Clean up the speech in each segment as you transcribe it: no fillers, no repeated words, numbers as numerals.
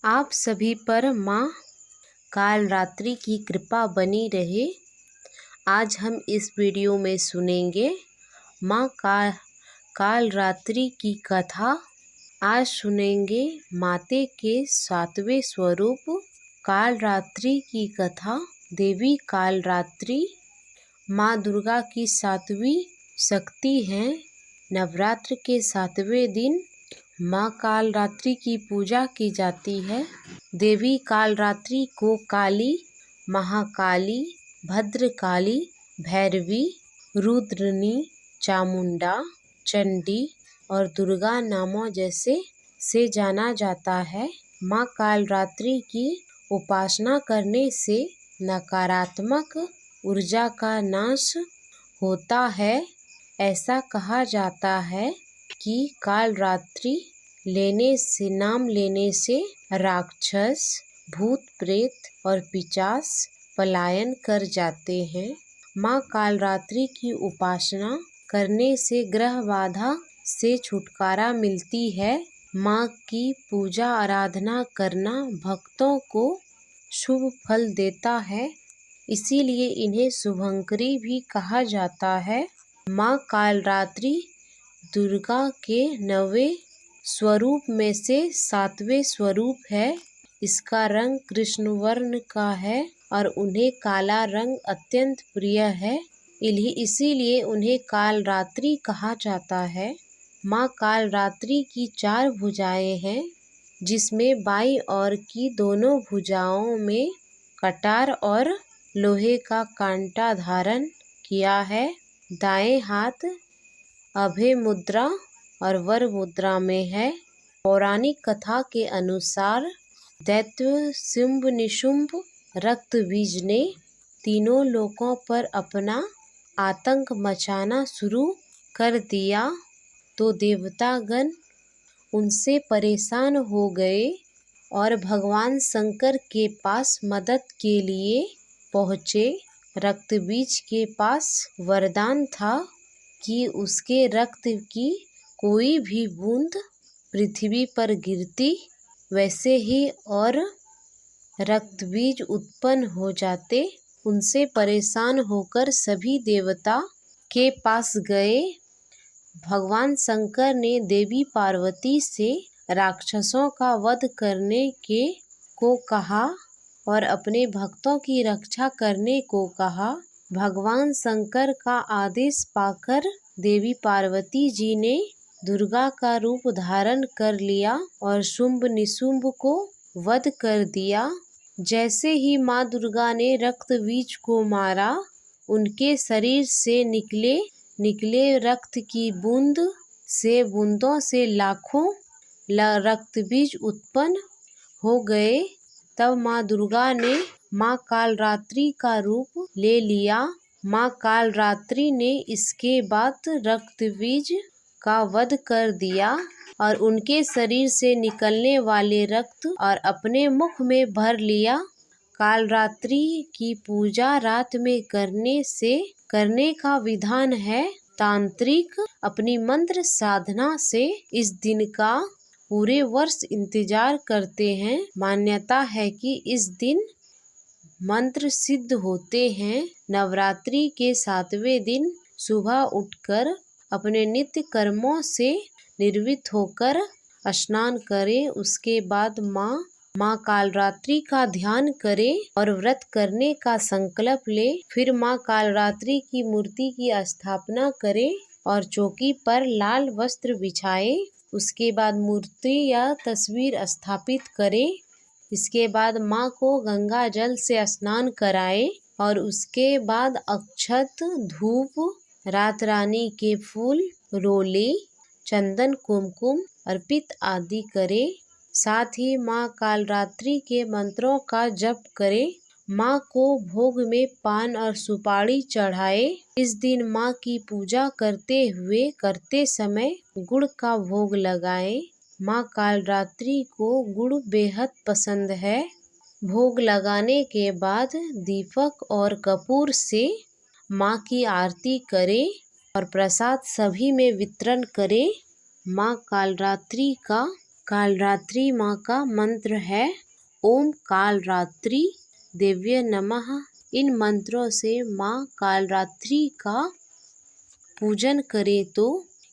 आप सभी पर माँ कालरात्रि की कृपा बनी रहे। आज हम इस वीडियो में सुनेंगे माँ कालरात्रि की कथा। आज सुनेंगे माते के 7वें स्वरूप कालरात्रि की कथा। देवी कालरात्रि माँ दुर्गा की 7वीं शक्ति हैं। नवरात्र के 7वें दिन माँ कालरात्रि की पूजा की जाती है। देवी कालरात्रि को काली, महाकाली, भद्रकाली, भैरवी, रुद्रनी, चामुंडा, चंडी और दुर्गा नामों जैसे से जाना जाता है। माँ कालरात्रि की उपासना करने से नकारात्मक ऊर्जा का नाश होता है। ऐसा कहा जाता है कि कालरात्रि नाम लेने से राक्षस, भूत प्रेत और पिशाच पलायन कर जाते हैं। माँ कालरात्रि की उपासना करने से ग्रह बाधा से छुटकारा मिलती है। माँ की पूजा आराधना करना भक्तों को शुभ फल देता है, इसीलिए इन्हें शुभंकरी भी कहा जाता है। माँ कालरात्रि दुर्गा के 9वें स्वरूप में से 7वें स्वरूप है। इसका रंग कृष्ण वर्ण का है और उन्हें काला रंग अत्यंत प्रिय है, इसीलिए उन्हें कालरात्रि कहा जाता है। माँ कालरात्रि की 4 भुजाएं हैं, जिसमें बाईं ओर की दोनों भुजाओं में कटार और लोहे का कांटा धारण किया है। दाएं हाथ अभय मुद्रा और वर मुद्रा में है। पौराणिक कथा के अनुसार दैत्य शुंभ निशुंभ रक्तबीज ने तीनों लोकों पर अपना आतंक मचाना शुरू कर दिया, तो देवतागण उनसे परेशान हो गए और भगवान शंकर के पास मदद के लिए पहुँचे। रक्तबीज के पास वरदान था कि उसके रक्त की कोई भी बूंद पृथ्वी पर गिरती वैसे ही और रक्तबीज उत्पन्न हो जाते। उनसे परेशान होकर सभी देवता के पास गए। भगवान शंकर ने देवी पार्वती से राक्षसों का वध करने को कहा और अपने भक्तों की रक्षा करने को कहा। भगवान शंकर का आदेश पाकर देवी पार्वती जी ने दुर्गा का रूप धारण कर लिया और शुंभ निशुंभ को वध कर दिया। जैसे ही माँ दुर्गा ने रक्तबीज को मारा, उनके शरीर से निकले रक्त की बूंदों से लाखों रक्तबीज उत्पन्न हो गए। तब माँ दुर्गा ने माँ कालरात्रि का रूप ले लिया। माँ कालरात्रि ने इसके बाद रक्तबीज का वध कर दिया और उनके शरीर से निकलने वाले रक्त और अपने मुख में भर लिया। कालरात्रि की पूजा रात में करने का विधान है। तांत्रिक अपनी मंत्र साधना से इस दिन का पूरे वर्ष इंतजार करते हैं। मान्यता है कि इस दिन मंत्र सिद्ध होते हैं। नवरात्रि के 7वें दिन सुबह उठकर अपने नित्य कर्मों से निवृत्त होकर स्नान करें। उसके बाद माँ कालरात्रि का ध्यान करें और व्रत करने का संकल्प ले। फिर माँ कालरात्रि की मूर्ति की स्थापना करें और चौकी पर लाल वस्त्र बिछाएं। उसके बाद मूर्ति या तस्वीर स्थापित करें। इसके बाद माँ को गंगा जल से स्नान कराएं और उसके बाद अक्षत, धूप, रात रानी के फूल, रोली, चंदन, कुमकुम अर्पित आदि करें। साथ ही माँ कालरात्रि के मंत्रों का जप करें। माँ को भोग में पान और सुपारी चढ़ाए। इस दिन माँ की पूजा करते समय गुड़ का भोग लगाएं। माँ कालरात्रि को गुड़ बेहद पसंद है। भोग लगाने के बाद दीपक और कपूर से माँ की आरती करें और प्रसाद सभी में वितरण करें। माँ कालरात्रि का कालरात्रि माँ का मंत्र है ओम कालरात्रि देव्य नमः। इन मंत्रों से माँ कालरात्रि का पूजन करें। तो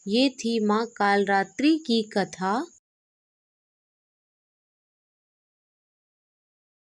ये थी माँ कालरात्रि की कथा।